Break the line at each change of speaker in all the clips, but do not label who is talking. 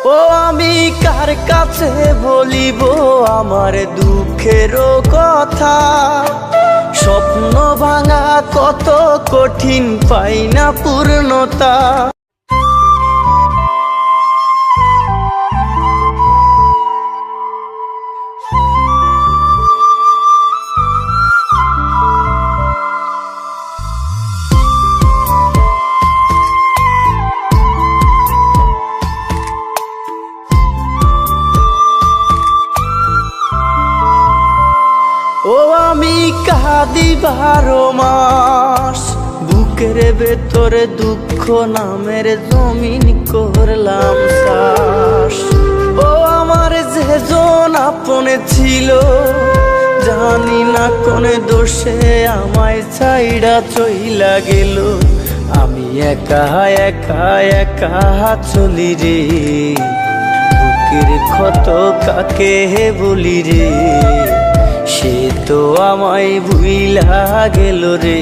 ও আমি কার কাছে বলিব আমার দুঃখের কথা, স্বপ্ন ভাঙা কত কঠিন, পাই না পূর্ণতা। ও আমি কাঁদি 12 মাস, বুকের ভেতরে দুঃখ নামের জমিন করলাম চাষ। ও আমার যেজন আপনে ছিল, জানি না কোন দোষে আমায় ছাইড়া চইলা গেল। আমি একা একা একা চলি রে, বুকের ক্ষত কাকে বলি রে, সে তো আমায় ভুইলা গেল রে।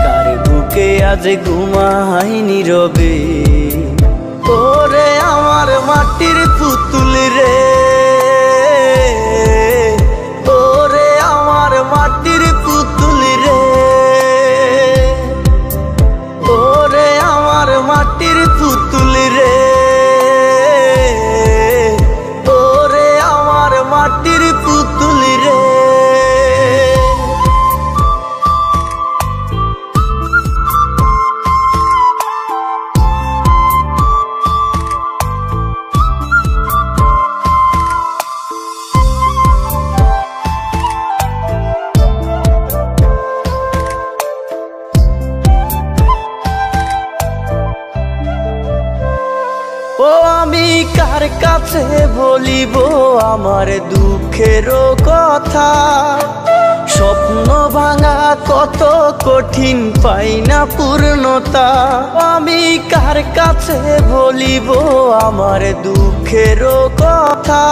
কার বুকে আজ ঘুমাই নীরবে, ওরে আমার মাটির পুতুল রে, ওরে আমার মাটির পুতুল রে, ওরে আমার মাটির পুতুল রে, ওরে আমার মাটির পুতুল রে। ও আমি কার কাছে বলিব আমার দুঃখের কথা, স্বপ্ন ভাঙা কত কঠিন, পাই না পূর্ণতা। আমি কার কাছে বলিব আমার দুঃখের কথা,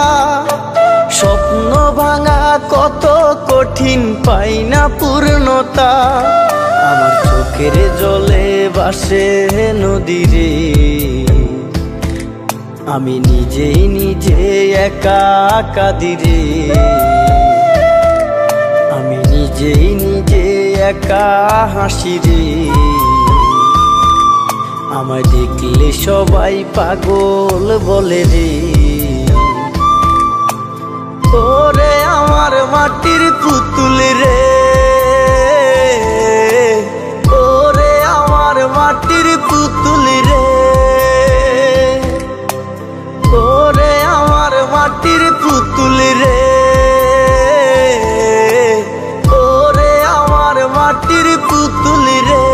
স্বপ্ন ভাঙা কত কঠিন, পাই না পূর্ণতা। আমার চোখের জলে ভাসে নদী রে, আমি নিজেই নিজে একা কাঁদি রে, আমি নিজেই নিজে একা হাসি রে। আমায় দেখলে সবাই পাগল বলে রে, ওরে আমার মাটির পুতুল রে, ওরে আমার মাটির পুতুল রে, ওরে আমার মাটির পুতুল রে, ওরে আমার মাটির পুতুল রে।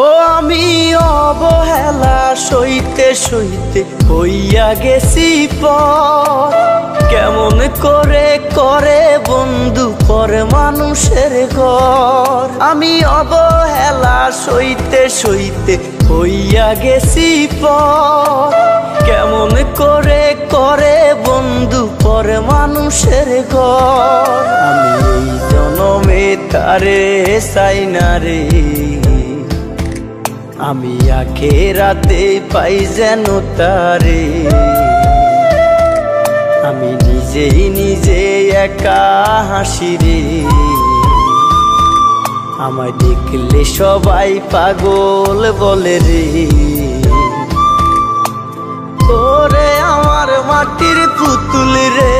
ও আমি অবহেলা সইতে সইতে হইয়া গেছি পর, কেমন করে করে বন্ধু পর মানুষের ঘর। আমি অবহেলা সইতে সইতে হইয়া গেছি পর, কেমন করে করে বন্ধু পর মানুষের ঘর। আমি এই জনমে তারে চাই না রে, আমি আখেরাতে পাই যেন তারে। আমি নিজেই নিজে একা হাসি রে, আমায় দেখলে সবাই পাগল বলে রে, ওরে আমার মাটির পুতুল রে,